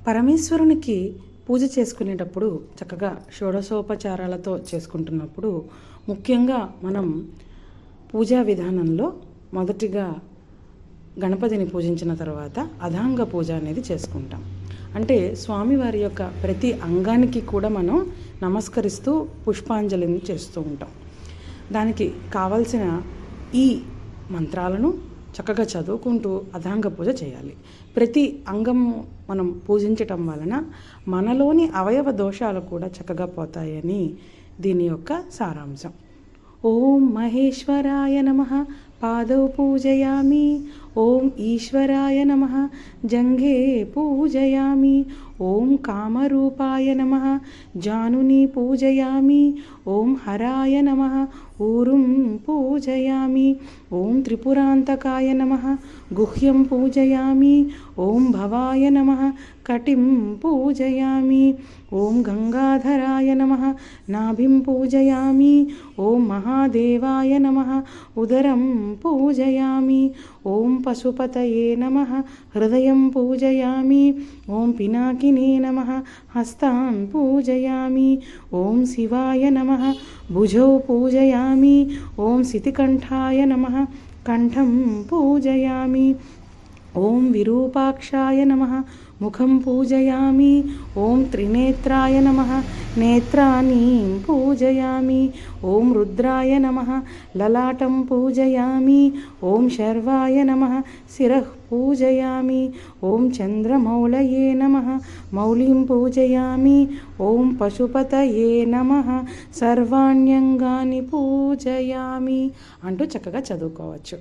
పరమేశ్వరునికి పూజ చేసుకునేటప్పుడు చక్కగా షోడశోపచారాలతో చేసుకుంటున్నప్పుడు ముఖ్యంగా మనం పూజా విధానంలో మొదటిగా గణపతిని పూజించిన తర్వాత అధాంగ పూజ అనేది చేసుకుంటాం. అంటే స్వామివారి యొక్క ప్రతి అంగానికి కూడా మనం నమస్కరిస్తూ పుష్పాంజలిని చేస్తూ ఉంటాం. దానికి కావలసిన ఈ మంత్రాలను చక్కగా చదువుకుంటూ అధాంగ పూజ చేయాలి. ప్రతి అంగం మనం పూజించటం వలన మనలోని అవయవ దోషాలు కూడా చక్కగా పోతాయని దీని యొక్క సారాంశం. ఓం మహేశ్వరాయ నమః పాదౌ పూజయామి. ఓం ఈశ్వరాయ నమః జంఘే పూజయామి. ఓం కామరూపాయ నమః జానుని పూజయామి. ఓం హరాయ నమః ఊరుం పూజయామి. ఓం త్రిపురాంతకాయ నమః గుహ్యం పూజయామి. ఓం భవాయ నమః కటిం పూజయామి. ఓం గంగాధరాయ నమః నాభిం పూజయామి. ఓం మహాదేవాయ నమః ఉదరం పూజయామి. ఓం పశుపతయే నమః హృదయం పూజయామి. ఓం పినాకినే నమః హస్తాన్ పూజయామి. ఓం శివాయ నమః భుజౌ పూజయామి. ఓం శితికంఠాయ నమః కంఠం పూజయామి. ఓం విరూపాక్షాయ నమః ముఖం పూజయామి. ఓం త్రినేత్రాయ నమః నేత్రాని పూజయామి. ఓం రుద్రాయ నమః లలాటం పూజయామి. ఓం శర్వాయ నమః శిరః పూజయామి. ఓం చంద్రమౌళయే నమః మౌళిం పూజయామి. ఓం పశుపతయే నమః సర్వాణ్యంగాని పూజయామి అంటూ చక్కగా చదువుకోవచ్చు.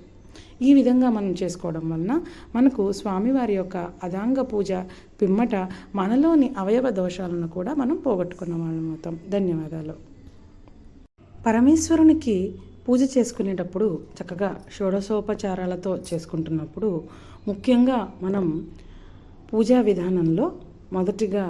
ఈ విధంగా మనం చేసుకోవడం వలన మనకు స్వామివారి యొక్క అధాంగ పూజ పిమ్మట మనలోని అవయవ దోషాలను కూడా మనం పోగొట్టుకున్న వాళ్ళం అవుతాం. ధన్యవాదాలు. పరమేశ్వరునికి పూజ చేసుకునేటప్పుడు చక్కగా షోడశోపచారాలతో చేసుకుంటున్నప్పుడు ముఖ్యంగా మనం పూజా విధానంలో మొదటిగా